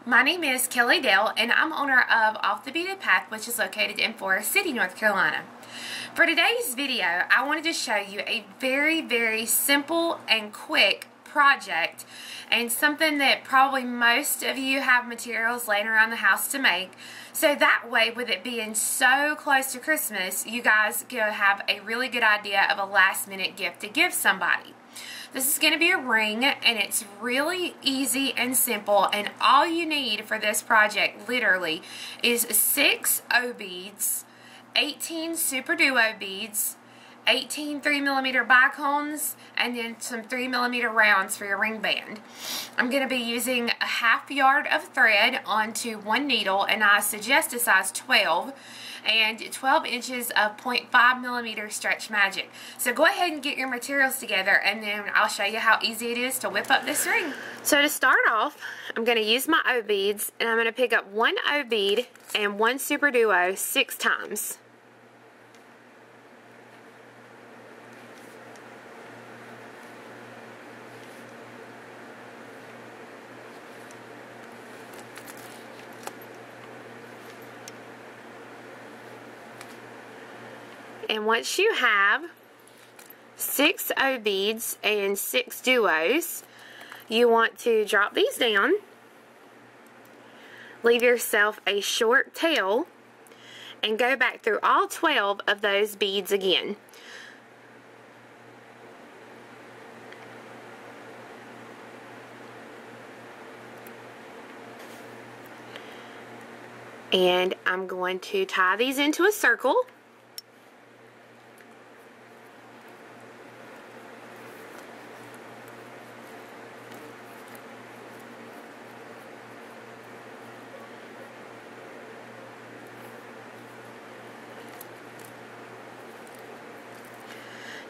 My name is Kelly Dale, and I'm owner of Off the Beaten Path, which is located in Forest City, North Carolina. For today's video, I wanted to show you a very simple and quick project, and something that probably most of you have materials laying around the house to make. So that way, with it being so close to Christmas, you guys can have a really good idea of a last minute gift to give somebody. This is going to be a ring, and it's really easy and simple, and all you need for this project literally is 6 O beads, 18 Super Duo beads, 18 3mm bicones, and then some 3mm rounds for your ring band. I'm going to be using a ½ yard of thread onto one needle, and I suggest a size 12, and 12 inches of 0.5mm stretch magic. So go ahead and get your materials together, and then I'll show you how easy it is to whip up this ring. So to start off, I'm going to use my O beads, and I'm going to pick up one O bead and one Super Duo 6 times. And once you have 6 O beads and 6 duos, you want to drop these down, leave yourself a short tail, and go back through all 12 of those beads again. And I'm going to tie these into a circle.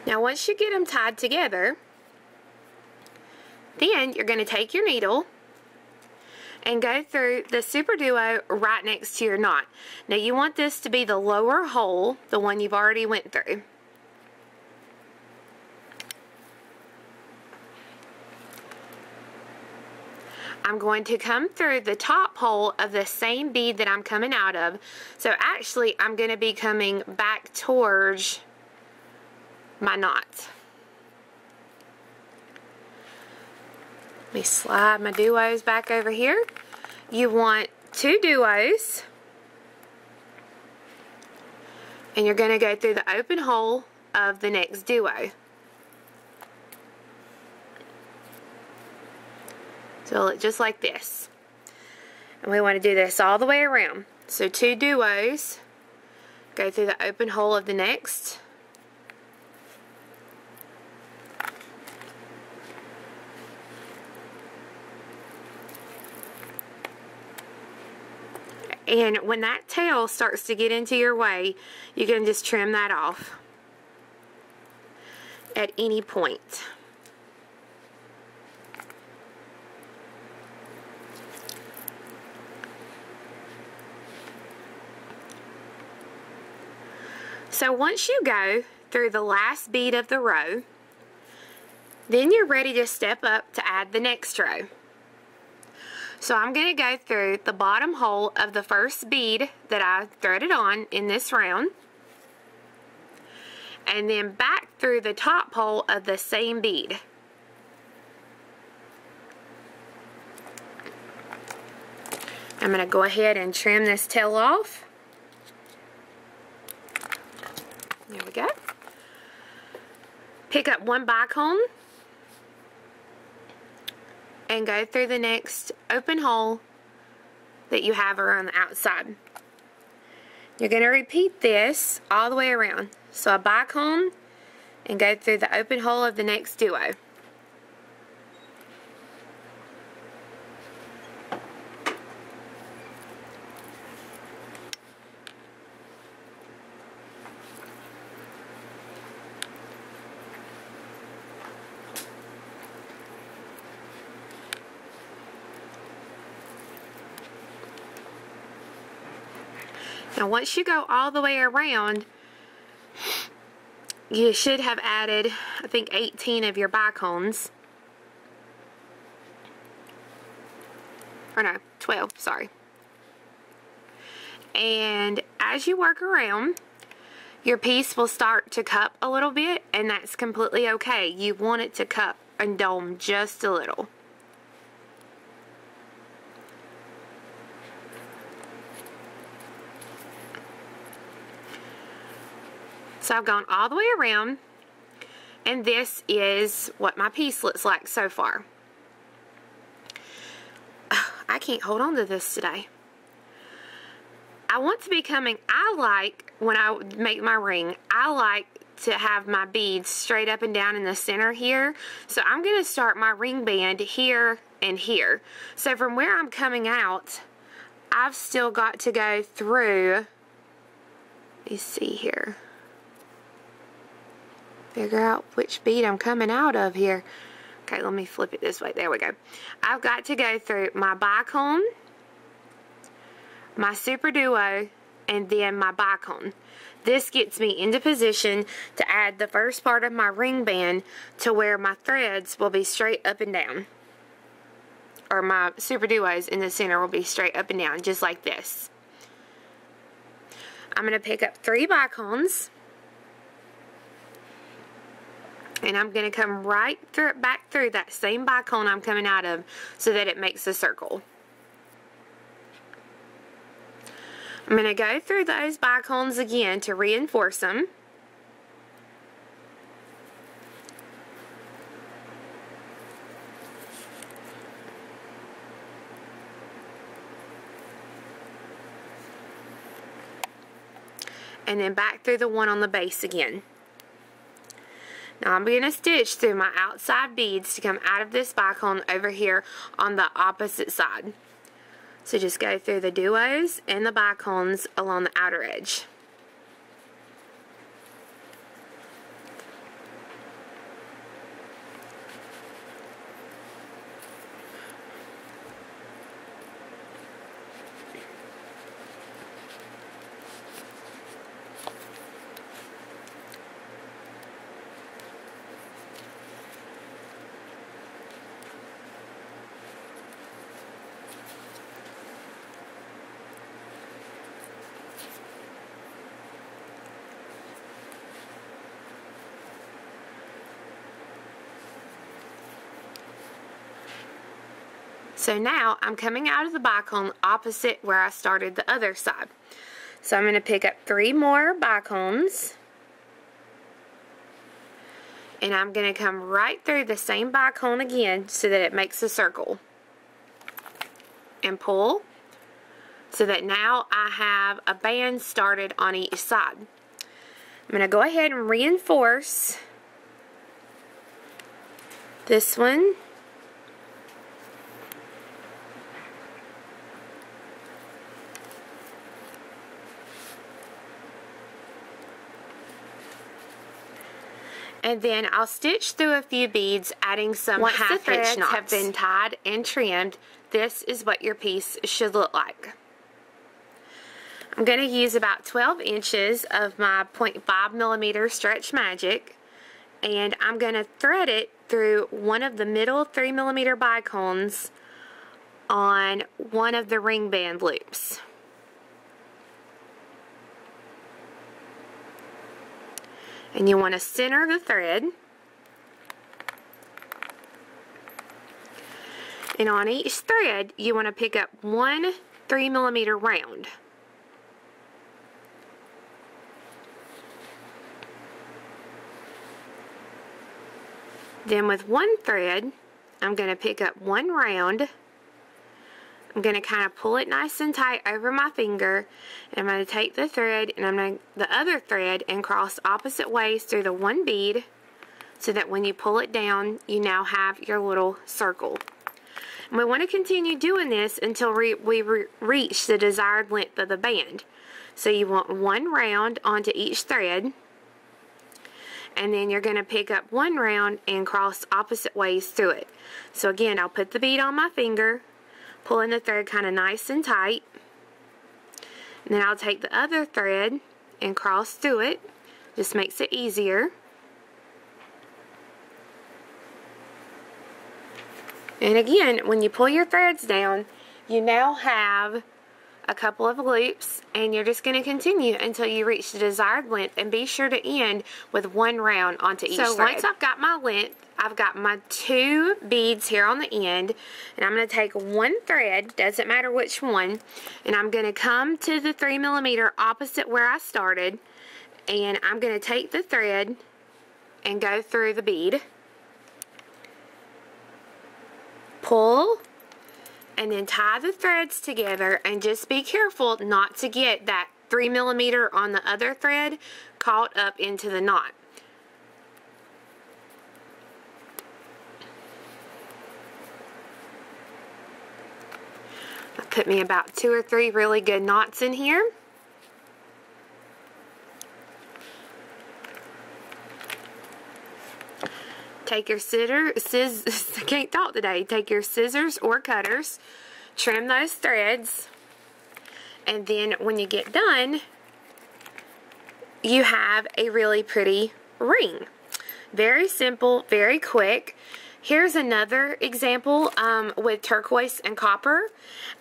Now once you get them tied together, then you're going to take your needle and go through the Super Duo right next to your knot. Now you want this to be the lower hole, the one you've already went through. I'm going to come through the top hole of the same bead that I'm coming out of. So actually I'm going to be coming back towards my knot. Let me slide my duos back over here. You want 2 duos, and you're going to go through the open hole of the next duo. So look just like this. And we want to do this all the way around. So 2 duos, go through the open hole of the next. And when that tail starts to get into your way, you can just trim that off at any point. So once you go through the last bead of the row, then you're ready to step up to add the next row. So I'm going to go through the bottom hole of the first bead that I threaded on in this round, and then back through the top hole of the same bead. I'm going to go ahead and trim this tail off. There we go. Pick up one bicone and go through the next open hole that you have around the outside. You're going to repeat this all the way around. So a bicone and go through the open hole of the next duo. Now once you go all the way around, you should have added, I think, 18 of your bicones. Or no, 12, sorry. And as you work around, your piece will start to cup a little bit, and that's completely okay. You want it to cup and dome just a little. So I've gone all the way around, and this is what my piece looks like so far. I can't hold on to this today. I want to be coming, I like, when I make my ring, I like to have my beads straight up and down in the center here. So I'm going to start my ring band here and here. So from where I'm coming out, I've still got to go through, let me see here. Figure out which bead I'm coming out of here. Okay, let me flip it this way. There we go. I've got to go through my bicone, my super duo, and then my bicone. This gets me into position to add the first part of my ring band to where my threads will be straight up and down. Or my super duos in the center will be straight up and down, just like this. I'm going to pick up 3 bicones. And I'm going to come right through, back through that same bicone I'm coming out of so that it makes a circle. I'm going to go through those bicones again to reinforce them. And then back through the one on the base again. Now I'm going to stitch through my outside beads to come out of this bicone over here on the opposite side. So just go through the duos and the bicones along the outer edge. So now I'm coming out of the bicone opposite where I started the other side. So I'm going to pick up 3 more bicones. And I'm going to come right through the same bicone again so that it makes a circle. And pull so that now I have a band started on each side. I'm going to go ahead and reinforce this one. And then I'll stitch through a few beads, adding some half-inch knots. Have been tied and trimmed, this is what your piece should look like. I'm going to use about 12 inches of my 0.5mm Stretch Magic, and I'm going to thread it through one of the middle 3mm bicones on one of the ring band loops. And you want to center the thread. And on each thread, you want to pick up 1 3mm round. Then with one thread, I'm going to pick up 1 round. I'm going to kind of pull it nice and tight over my finger, and I'm going to take the thread and I'm going to the other thread and cross opposite ways through the one bead so that when you pull it down, you now have your little circle. And we want to continue doing this until we reach the desired length of the band. So you want 1 round onto each thread, and then you're going to pick up 1 round and cross opposite ways through it. So again, I'll put the bead on my finger, pulling the thread kind of nice and tight, and then I'll take the other thread and cross through it. Just makes it easier. And again, when you pull your threads down, you now have a couple of loops, and you're just going to continue until you reach the desired length, and be sure to end with one round onto each thread. So once I've got my length, I've got my 2 beads here on the end, and I'm going to take one thread, doesn't matter which one, and I'm going to come to the 3mm opposite where I started, and I'm going to take the thread and go through the bead, pull, and then tie the threads together, and just be careful not to get that 3mm on the other thread caught up into the knot. I put me about 2 or 3 really good knots in here. Take your I can't talk today. Take your scissors or cutters, trim those threads, and then when you get done, you have a really pretty ring. Very simple, very quick. Here's another example with turquoise and copper,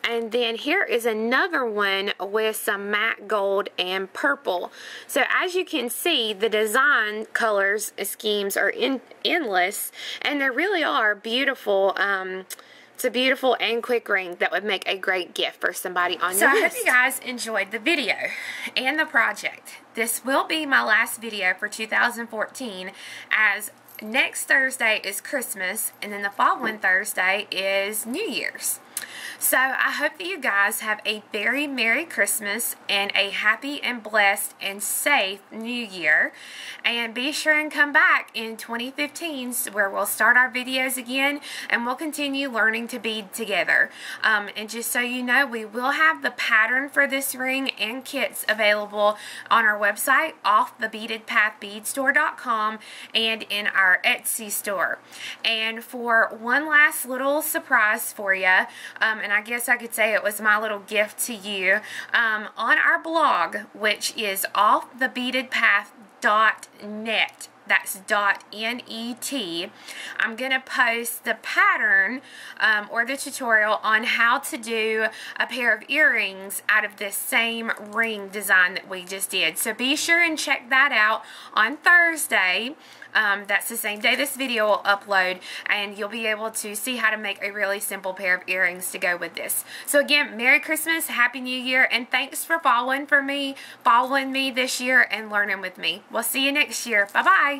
and then here is another one with some matte gold and purple. So as you can see, the design colors schemes are endless, and they really are beautiful. It's a beautiful and quick ring that would make a great gift for somebody on your list. So I hope you guys enjoyed the video and the project. This will be my last video for 2014, as next Thursday is Christmas, and then the following Thursday is New Year's. So I hope that you guys have a very Merry Christmas and a happy and blessed and safe New Year. And be sure and come back in 2015 where we'll start our videos again, and we'll continue learning to bead together. And just so you know, we will have the pattern for this ring and kits available on our website, offthebeadedpathbeadstore.com, and in our Etsy store. And for one last little surprise for you, and I guess I could say it was my little gift to you, on our blog, which is offthebeadedpath.net. That's .net. I'm going to post the pattern or the tutorial on how to do a pair of earrings out of this same ring design that we just did. So be sure and check that out on Thursday. That's the same day this video will upload, and you'll be able to see how to make a really simple pair of earrings to go with this. So again, Merry Christmas, Happy New Year, and thanks for following me this year and learning with me. We'll see you next year. Bye-bye.